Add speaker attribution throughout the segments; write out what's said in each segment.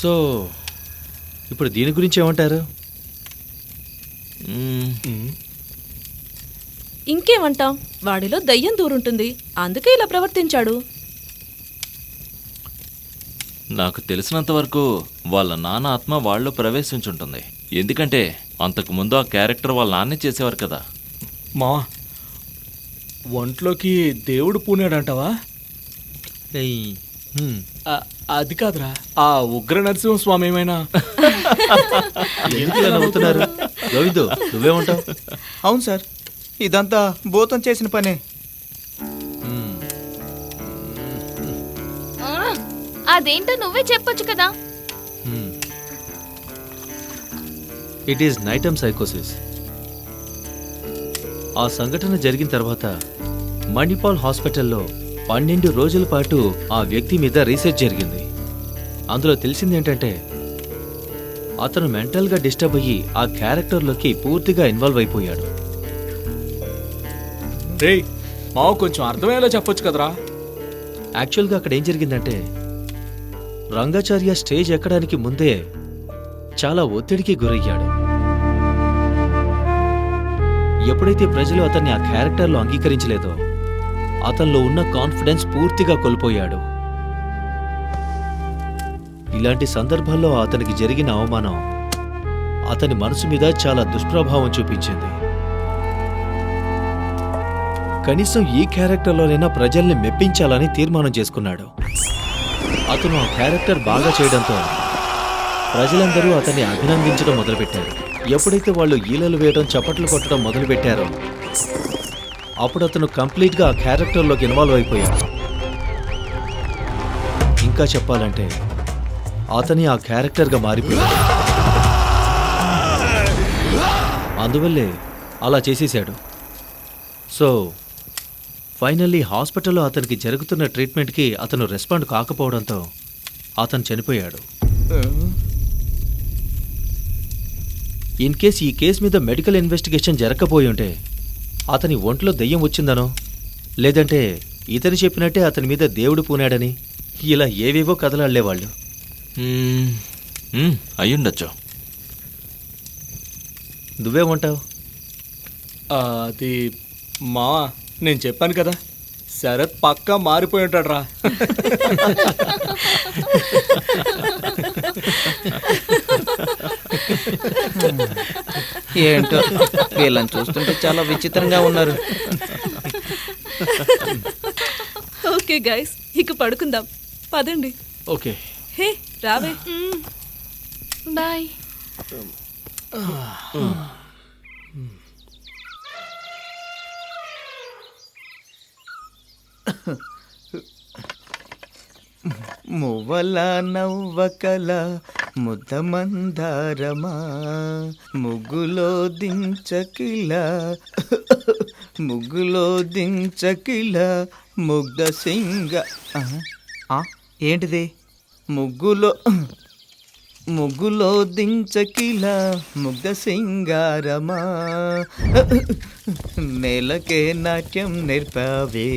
Speaker 1: So ఇప్పుడు దీని గురించి ఏమంటారు?
Speaker 2: ఇంకేమంటాం, వాడిలో దయ్యం దూరుంటుంది, అందుకే ఇలా ప్రవర్తించాడు.
Speaker 3: నాకు తెలిసినంతవరకు వాళ్ళ నాన్న ఆత్మ వాళ్ళు ప్రవేశించుంటుంది. ఎందుకంటే అంతకు ముందు ఆ క్యారెక్టర్ వాళ్ళ నాన్నే చేసేవారు కదా.
Speaker 4: మా ఒంట్లోకి దేవుడు పూనాడంటావా? అది కాదురా, ఆ ఉగ్ర నరసింహస్వామి ఏమైనా?
Speaker 1: ఎందుకు ఇలా నవ్వుతున్నారు? గోవిందు, నువ్వేమంటావు?
Speaker 5: అవును సార్, ఇదంతా భూతం చేసిన పనే.
Speaker 6: అదేంటో నువ్వే చెప్పొచ్చు కదా.
Speaker 1: ఇట్ ఈస్ నైటమ్ సైకోసిస్. ఆ సంఘటన జరిగిన తర్వాత మణిపాల్ హాస్పిటల్లో 12 రోజుల పాటు ఆ వ్యక్తి మీద రీసెర్చ్ జరిగింది. అందులో తెలిసింది ఏంటంటే అతను మెంటల్గా డిస్టర్బ్ అయ్యి ఆ క్యారెక్టర్లోకి పూర్తిగా ఇన్వాల్వ్ అయిపోయాడు.
Speaker 4: రేయ్ మావ, కొంచెం అర్థమయ్యేలా చెప్పొచ్చు కదరా.
Speaker 1: యాక్చువల్గా అక్కడ ఏం జరిగిందంటే రంగాచార్య స్టేజ్ ఎక్కడానికి ముందే చాలా ఒత్తిడికి గురయ్యాడు. ఎప్పుడైతే ప్రజలు అతన్ని ఆ క్యారెక్టర్లో అంగీకరించలేదో అతనిలో ఉన్న కాన్ఫిడెన్స్ పూర్తిగా కోల్పోయాడు. ఇలాంటి సందర్భాల్లో అతనికి జరిగిన అవమానం అతని మనసు మీద చాలా దుష్ప్రభావం చూపించింది. కనీసం ఈ క్యారెక్టర్లోనైనా ప్రజల్ని మెప్పించాలని తీర్మానం చేసుకున్నాడు. అతను ఆ క్యారెక్టర్ బాగా చేయడంతో ప్రజలందరూ అతన్ని అభినందించడం మొదలుపెట్టారు. ఎప్పుడైతే వాళ్ళు ఈలలు వేయడం, చప్పట్లు కొట్టడం మొదలుపెట్టారో అప్పుడు అతను కంప్లీట్గా ఆ క్యారెక్టర్లోకి ఇన్వాల్వ్ అయిపోయాడు. ఇంకా చెప్పాలంటే అతని ఆ క్యారెక్టర్గా మారిపోయాడు. అందువల్లే అలా చేసేశాడు. సో ఫైనల్లీ హాస్పిటల్లో అతనికి జరుగుతున్న ట్రీట్మెంట్కి అతను రెస్పాండ్ కాకపోవడంతో అతను చనిపోయాడు. ఇన్ కేస్ ఈ కేసు మీద మెడికల్ ఇన్వెస్టిగేషన్ జరగకపోయి ఉంటే అతని ఒంట్లో దయ్యం వచ్చిందనో, లేదంటే ఇతను చెప్పినట్టే అతని మీద దేవుడు పూనాడని ఇలా ఏవేవో కథలాడేవాళ్ళు.
Speaker 3: అయ్యుండొచ్చు.
Speaker 1: నువ్వేమంటావు?
Speaker 4: అది మా నేను చెప్పాను కదా, శరత్ పక్కా మారిపోయి ఉంటాడు రా.
Speaker 5: ఏంటో వీళ్ళని చూస్తుంటే చాలా విచిత్రంగా ఉన్నారు.
Speaker 2: ఓకే గైస్, ఇక పడుకుందాం, పదండి.
Speaker 1: ఓకే.
Speaker 2: హే రావే.
Speaker 6: బాయ్.
Speaker 5: మువ్వల నవ్వకల ముద్దమందారమా, ముగ్గులో దించకిల ముగ్గులో దించకిల ముగ్ధ సింగ. ఏంటిది? ముగ్గులో దించకిల ముగ్ధ సింగారమా, నేలకే నాట్యం నేర్పావే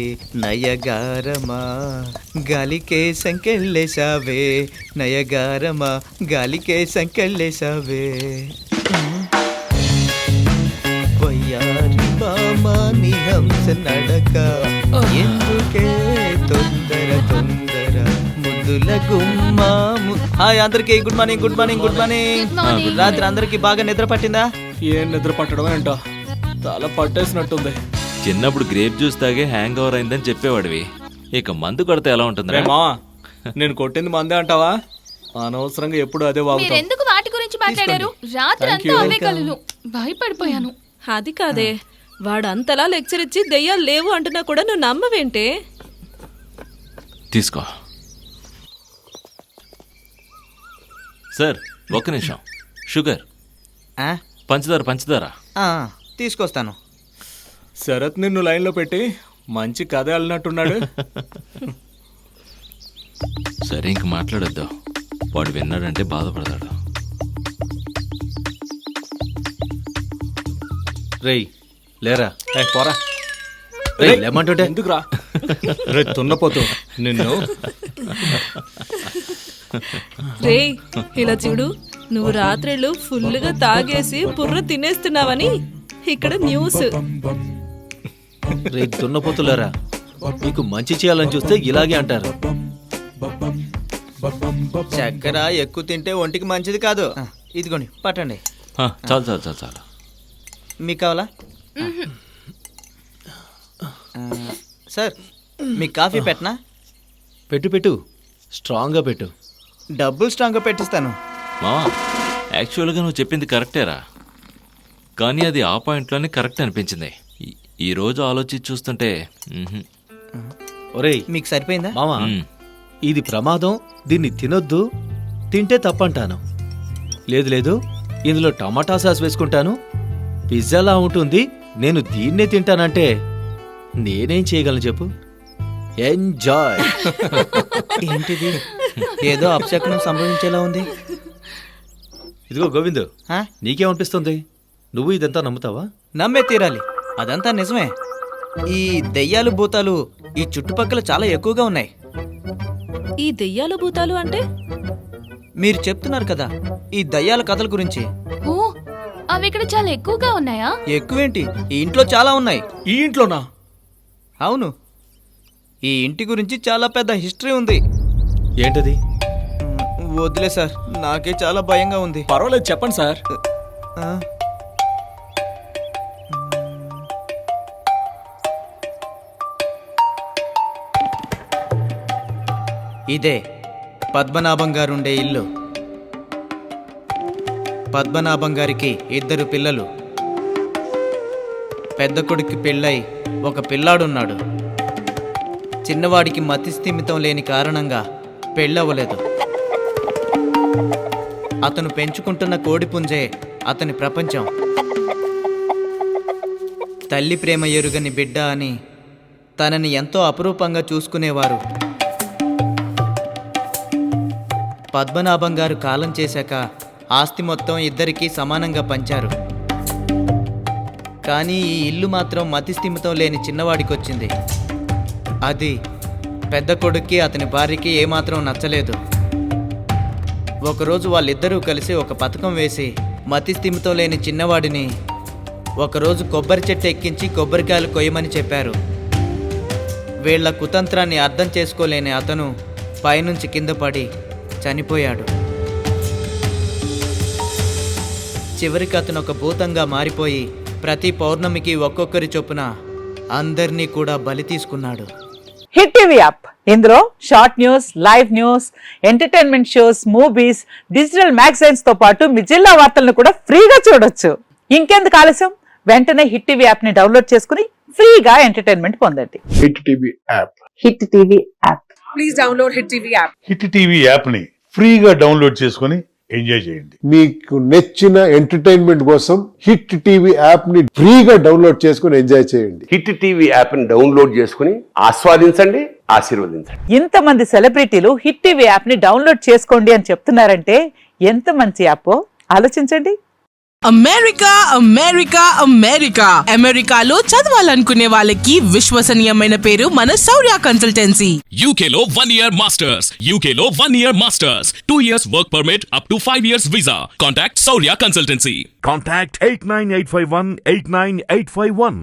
Speaker 5: నయగారమా, గాలికే సంకెళ్ళేసావే నయగారమా, గాలికే సంకెళ్ళేసావే. వయ్యారి బామా నీ హంస నడక, ఎందుకే తొందర తొందర ముద్దుల గుమ్మా. హాయ్ అందరికి, good morning good morning good morning. రాత్రి అందరికి బాగా నిద్ర పట్టిందా?
Speaker 4: ఏం నిద్ర పట్టడం ఏంటో, తల పట్టేసినట్టుంది.
Speaker 3: చిన్నప్పుడు గ్రేప్ జ్యూస్ తాగే హ్యాంగ్ ఓవర్ అయిందని చెప్పేవాడివి. ఇక మందు కొడితే ఎలా ఉంటుంది?
Speaker 4: మావా, నేను కొట్టింది మందే అంటావా? అనవసరంగా ఎప్పుడు అదే వాగుతావు.
Speaker 6: మీరెందుకు వాటి గురించి మాట్లాడారు? రాత్రి అంతా అవే కలలు, భయపడిపోయాను.
Speaker 2: అది కాదే, వాడు అంతలా లెక్చర్ ఇచ్చి దెయ్యాలు లేవు అంటున్నా కూడా నువ్వు నమ్మవేంటే?
Speaker 3: తీసుకో సార్, ఒక్క నిమిషం. షుగర్, పంచదార.
Speaker 5: తీసుకొస్తాను.
Speaker 4: శరత్ నిన్ను లైన్లో పెట్టి మంచి కథ వెళ్ళినట్టున్నాడు.
Speaker 3: సరే ఇంక మాట్లాడొద్దు, వాడు విన్నాడంటే బాధపడతాడు.
Speaker 1: రేయ్ లేరా.
Speaker 4: పోరా.
Speaker 1: లేమంటుంటే
Speaker 4: ఎందుకురా? రే తున్నపోతూ నిన్ను.
Speaker 2: రేయ్ ఇలా చూడు, నువ్వు రాత్రిళ్ళు ఫుల్గా తాగేసి బుర్ర తినేస్తున్నావని ఇక్కడ న్యూస్.
Speaker 1: రే దున్నపోతులారా, మీకు మంచి చేయాలని చూస్తే ఇలాగే అంటారు.
Speaker 5: చక్కెర ఎక్కువ తింటే ఒంటికి మంచిది కాదు. ఇదిగోండి పట్టండి.
Speaker 3: చాలు చాలు చాలు చాలు.
Speaker 5: మీకు కావాలా? సార్ మీకు కాఫీ పెట్టనా?
Speaker 1: పెట్టు పెట్టు, స్ట్రాంగ్గా పెట్టు.
Speaker 5: డబ్బులు స్ట్రాంగ్గా పెట్టిస్తాను.
Speaker 3: మావా, యాక్చువల్గా నువ్వు చెప్పింది కరెక్టేరా, కానీ అది ఆ పాయింట్లోనే కరెక్ట్ అనిపించింది. ఈ రోజు ఆలోచించి చూస్తుంటే
Speaker 1: ఒరేయ్
Speaker 5: మీకు సరిపోయిందా?
Speaker 1: మామా, ఇది ప్రమాదం, దీన్ని తినొద్దు, తింటే తప్పంటాను. లేదు లేదు, ఇందులో టమాటా సాస్ వేసుకుంటాను, పిజ్జాలా ఉంటుంది, నేను దీన్నే తింటానంటే నేనేం చేయగలను చెప్పు? ఎంజాయ్.
Speaker 5: ఏంటిది? ఏదో అపశకునం సంభవించేలా ఉంది.
Speaker 1: ఇదిగో గోవిందు,
Speaker 5: ఆ?
Speaker 1: నీకేమనిపిస్తుంది? నువ్వు ఇదంతా నమ్ముతావా?
Speaker 5: నమ్మే తీరాలి, అదంతా నిజమే. ఈ దెయ్యాలు భూతాలు ఈ చుట్టుపక్కల చాలా ఎక్కువగా ఉన్నాయి.
Speaker 2: ఈ దెయ్యాలు భూతాలు అంటే?
Speaker 5: మీరు చెప్తున్నారు కదా ఈ దయ్యాల కథల గురించి.
Speaker 6: ఓ, అవి ఇక్కడ చాలా ఎక్కువగా ఉన్నాయా?
Speaker 5: ఎక్కువేంటి, ఈ ఇంట్లో చాలా ఉన్నాయి.
Speaker 4: ఈ ఇంట్లోనా?
Speaker 5: అవును, ఈ ఇంటి గురించి చాలా పెద్ద హిస్టరీ ఉంది.
Speaker 1: ఏంటది?
Speaker 5: వదిలే సార్, నాకే చాలా భయంగా ఉంది.
Speaker 4: పర్వాలేదు, చెప్పండి సార్.
Speaker 5: ఆ? ఇదే పద్మనాభం గారుండే ఇల్లు. పద్మనాభం గారికి 2 పిల్లలు. పెద్ద కొడుక్కి పెళ్ళై ఒక పిల్లాడున్నాడు. చిన్నవాడికి మతిస్థిమితం లేని కారణంగా పెళ్ళవ్వలేదు. అతను పెంచుకుంటున్న కోడిపుంజే అతని ప్రపంచం. తల్లి ప్రేమ ఎరుగని బిడ్డ అని తనని ఎంతో అపురూపంగా చూసుకునేవారు. పద్మనాభం గారు కాలం చేశాక ఆస్తి మొత్తం ఇద్దరికీ సమానంగా పంచారు. కానీ ఈ ఇల్లు మాత్రం మతిస్థిమితం లేని చిన్నవాడికొచ్చింది. అది పెద్ద కొడుక్కి అతని భార్యకి ఏమాత్రం నచ్చలేదు. ఒకరోజు వాళ్ళిద్దరూ కలిసి ఒక పథకం వేసి మతిస్థిమితం లేని చిన్నవాడిని ఒకరోజు కొబ్బరి చెట్టు ఎక్కించి కొబ్బరికాయలు కొయ్యమని చెప్పారు. వీళ్ల కుతంత్రాన్ని అర్థం చేసుకోలేని అతను పైనుంచి కింద పడి చనిపోయాడు. చివరికి అతను ఒక భూతంగా మారిపోయి ప్రతి పౌర్ణమికి ఒక్కొక్కరి చొప్పున అందరినీ కూడా బలి తీసుకున్నాడు.
Speaker 7: హిట్ టీవీ యాప్, ఇందులో short news, live news, entertainment shows, movies, digital magazines తో పాటు మీ జిల్లా వార్తలను కూడా ఫ్రీగా చూడొచ్చు. ఇంకెందుకు ఆలస్యం, వెంటనే హిట్ టీవీ యాప్ ని డౌన్లోడ్ చేసుకుని ఫ్రీగా ఎంటర్టైన్మెంట్ పొందండి.
Speaker 8: Hit TV app.
Speaker 7: Hit TV app.
Speaker 9: Please download hit TV app.
Speaker 8: Hit TV app ని ఫ్రీగా డౌన్లోడ్ చేసుకుని ఎంజాయ్ చేయండి.
Speaker 10: మీకు నచ్చిన ఎంటర్టైన్మెంట్ కోసం హిట్ టీవీ యాప్ ని ఫ్రీగా డౌన్లోడ్ చేసుకుని ఎంజాయ్ చేయండి.
Speaker 11: హిట్ టీవీ యాప్ ని డౌన్లోడ్ చేసుకుని ఆస్వాదించండి, ఆశీర్వదించండి.
Speaker 7: ఇంతమంది సెలబ్రిటీలు హిట్ టీవీ యాప్ ని డౌన్లోడ్ చేసుకోండి అని చెప్తున్నారంటే ఎంత మంచి యాప్ ఆలోచించండి.
Speaker 9: అమెరికా అమెరికా అమెరికా అమెరికాలో చదవాలనుకునే వాళ్ళకి విశ్వసనీయమైన పేరు మన శౌర్య కన్సల్టెన్సీ.
Speaker 12: UKలో 1 year masters. UKలో 1 year masters. 2 years work permit up to 5 years visa. Contact Saurya Consultancy.
Speaker 13: Contact 89851 89851.